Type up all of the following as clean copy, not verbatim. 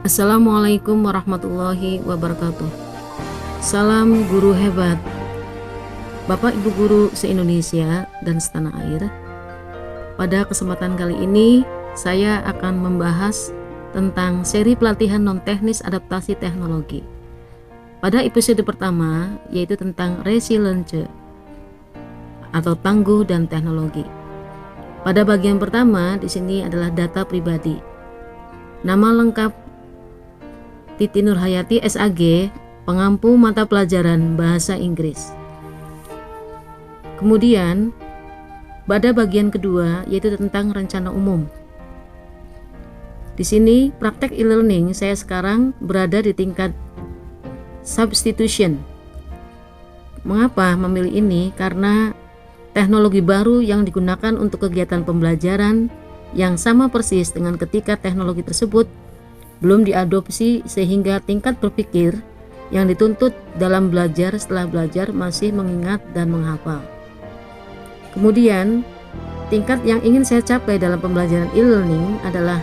Assalamualaikum warahmatullahi wabarakatuh. Salam guru hebat. Bapak Ibu guru se-Indonesia dan setanah air. Pada kesempatan kali ini saya akan membahas tentang seri pelatihan non-teknis adaptasi teknologi. Pada episode pertama yaitu tentang resilience atau tangguh dan teknologi. Pada bagian pertama di sini adalah data pribadi. Nama lengkap Titi Nurhayati SAG, pengampu mata pelajaran Bahasa Inggris. Kemudian pada bagian kedua yaitu tentang rencana umum. Di sini praktek e-learning saya sekarang berada di tingkat substitution. Mengapa memilih ini? Karena teknologi baru yang digunakan untuk kegiatan pembelajaran yang sama persis dengan ketika teknologi tersebut belum diadopsi, sehingga tingkat berpikir yang dituntut dalam belajar setelah belajar masih mengingat dan menghafal. Kemudian tingkat yang ingin saya capai dalam pembelajaran e-learning adalah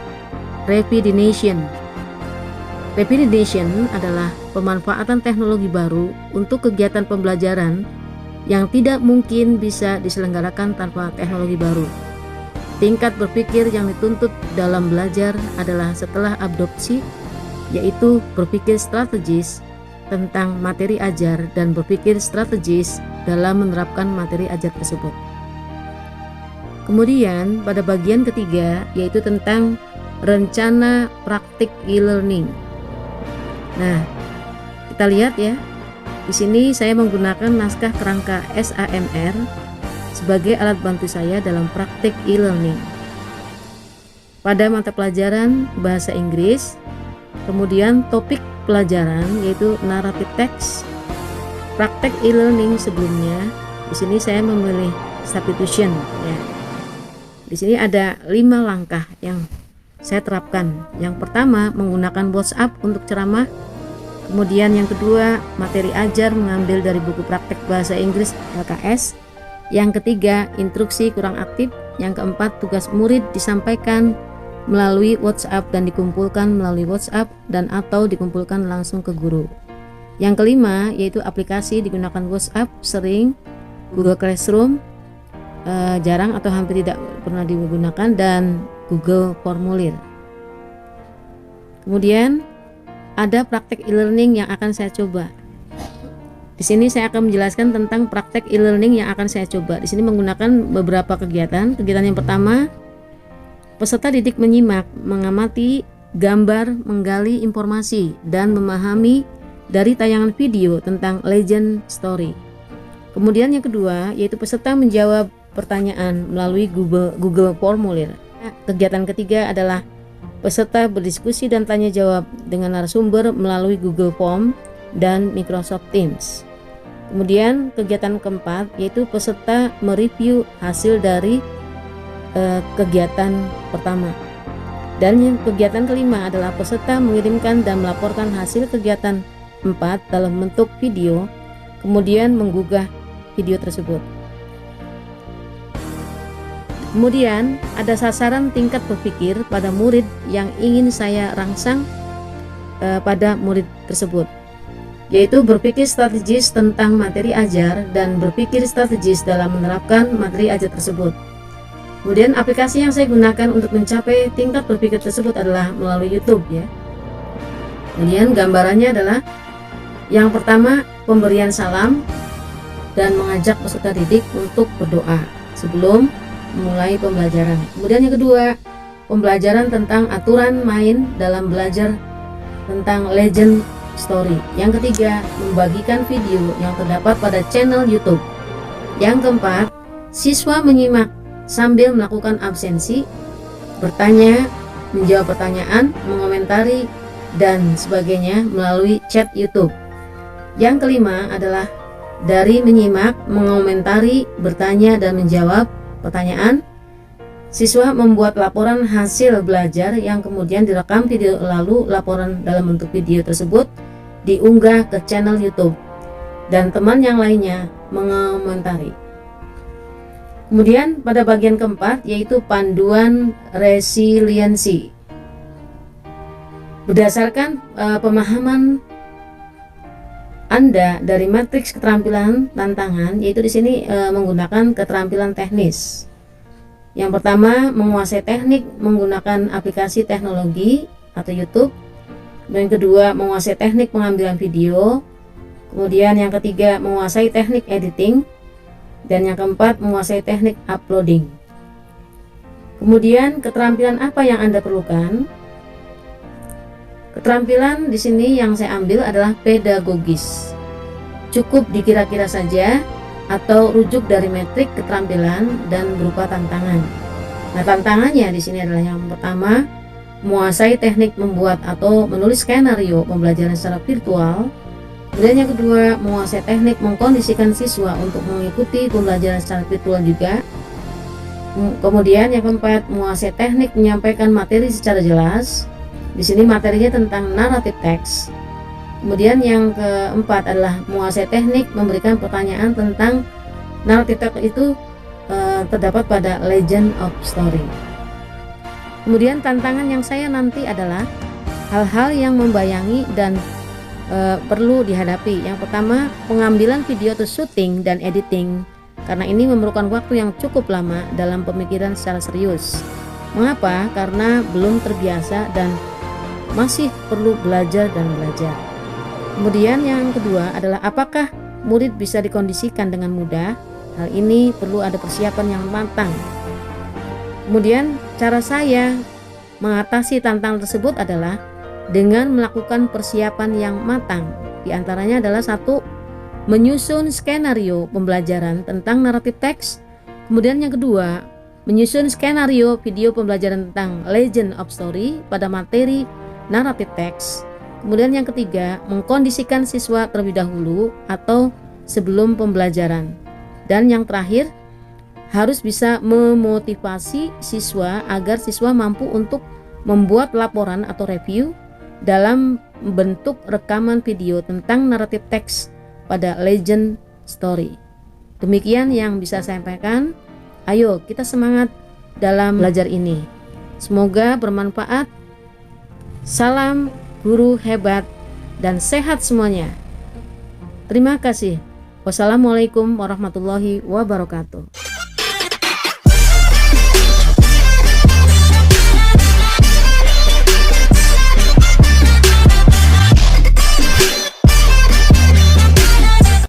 repetition. Repetition adalah pemanfaatan teknologi baru untuk kegiatan pembelajaran yang tidak mungkin bisa diselenggarakan tanpa teknologi baru. Tingkat berpikir yang dituntut dalam belajar adalah setelah adopsi, yaitu berpikir strategis tentang materi ajar dan berpikir strategis dalam menerapkan materi ajar tersebut. Kemudian pada bagian ketiga yaitu tentang rencana praktik e-learning. Nah, kita lihat ya. Di sini saya menggunakan naskah kerangka SAMR sebagai alat bantu saya dalam praktik e-learning. Pada mata pelajaran Bahasa Inggris, kemudian topik pelajaran yaitu narrative text. Praktek e-learning sebelumnya, di sini saya memilih substitution ya. Di sini ada 5 langkah yang saya terapkan. Yang pertama, menggunakan WhatsApp untuk ceramah. Kemudian yang kedua, materi ajar mengambil dari buku praktek bahasa Inggris LKS. Yang ketiga, instruksi kurang aktif. Yang keempat, tugas murid disampaikan melalui WhatsApp dan dikumpulkan melalui WhatsApp dan atau dikumpulkan langsung ke guru. Yang kelima, yaitu aplikasi digunakan WhatsApp sering, Google Classroom jarang atau hampir tidak pernah digunakan, dan Google Formulir. Kemudian ada praktek e-learning yang akan saya coba. Di sini saya akan menjelaskan tentang praktek e-learning yang akan saya coba. Di sini menggunakan beberapa kegiatan. Kegiatan yang pertama, peserta didik menyimak, mengamati gambar, menggali informasi, dan memahami dari tayangan video tentang legend story. Kemudian yang kedua, yaitu peserta menjawab pertanyaan melalui Google Formulir. Kegiatan ketiga adalah peserta berdiskusi dan tanya jawab dengan narasumber melalui Google Form dan Microsoft Teams. Kemudian kegiatan keempat yaitu peserta mereview hasil dari kegiatan pertama. Dan yang kegiatan kelima adalah peserta mengirimkan dan melaporkan hasil kegiatan 4 dalam bentuk video, kemudian menggugah video tersebut. Kemudian ada sasaran tingkat berpikir pada murid yang ingin saya rangsang pada murid tersebut, yaitu berpikir strategis tentang materi ajar dan berpikir strategis dalam menerapkan materi ajar tersebut. Kemudian aplikasi yang saya gunakan untuk mencapai tingkat berpikir tersebut adalah melalui YouTube ya. Kemudian gambarannya adalah yang pertama, pemberian salam dan mengajak peserta didik untuk berdoa sebelum memulai pembelajaran. Kemudian yang kedua, pembelajaran tentang aturan main dalam belajar tentang legend story. Yang ketiga, membagikan video yang terdapat pada channel YouTube. Yang keempat, siswa menyimak sambil melakukan absensi, bertanya, menjawab pertanyaan, mengomentari, dan sebagainya melalui chat YouTube. Yang kelima adalah dari menyimak, mengomentari, bertanya, dan menjawab pertanyaan, siswa membuat laporan hasil belajar yang kemudian direkam video, lalu laporan dalam bentuk video tersebut diunggah ke channel YouTube dan teman yang lainnya mengomentari. Kemudian pada bagian keempat yaitu panduan resiliensi. Berdasarkan pemahaman Anda dari matriks keterampilan tantangan, yaitu di sini menggunakan keterampilan teknis. Yang pertama, menguasai teknik menggunakan aplikasi teknologi atau YouTube. Dan yang kedua, menguasai teknik pengambilan video. Kemudian yang ketiga, menguasai teknik editing. Dan yang keempat, menguasai teknik uploading. Kemudian keterampilan apa yang Anda perlukan? Keterampilan di sini yang saya ambil adalah pedagogis. Cukup dikira-kira saja atau rujuk dari metrik keterampilan dan berupa tantangan. Nah, tantangannya di sini adalah yang pertama, menguasai teknik membuat atau menulis skenario pembelajaran secara virtual. Kemudian yang kedua, menguasai teknik mengkondisikan siswa untuk mengikuti pembelajaran secara virtual juga. Kemudian yang keempat, menguasai teknik menyampaikan materi secara jelas. Di sini materinya tentang naratif teks. Kemudian yang keempat adalah menguasai teknik memberikan pertanyaan tentang naratif teks itu terdapat pada legend of story. Kemudian tantangan yang saya nanti adalah hal-hal yang membayangi dan perlu dihadapi. Yang pertama, pengambilan video atau syuting dan editing, karena ini memerlukan waktu yang cukup lama dalam pemikiran secara serius. Mengapa? Karena belum terbiasa dan masih perlu belajar dan belajar. Kemudian yang kedua adalah apakah murid bisa dikondisikan dengan mudah? Hal ini perlu ada persiapan yang matang. Kemudian cara saya mengatasi tantangan tersebut adalah dengan melakukan persiapan yang matang. Di antaranya adalah satu, menyusun skenario pembelajaran tentang naratif teks. Kemudian yang kedua, menyusun skenario video pembelajaran tentang legend of story pada materi naratif teks. Kemudian yang ketiga, mengkondisikan siswa terlebih dahulu atau sebelum pembelajaran. Dan yang terakhir, harus bisa memotivasi siswa agar siswa mampu untuk membuat laporan atau review dalam bentuk rekaman video tentang naratif teks pada legend story. Demikian yang bisa saya sampaikan. Ayo kita semangat dalam belajar ini. Semoga bermanfaat. Salam guru hebat dan sehat semuanya. Terima kasih. Wassalamualaikum warahmatullahi wabarakatuh.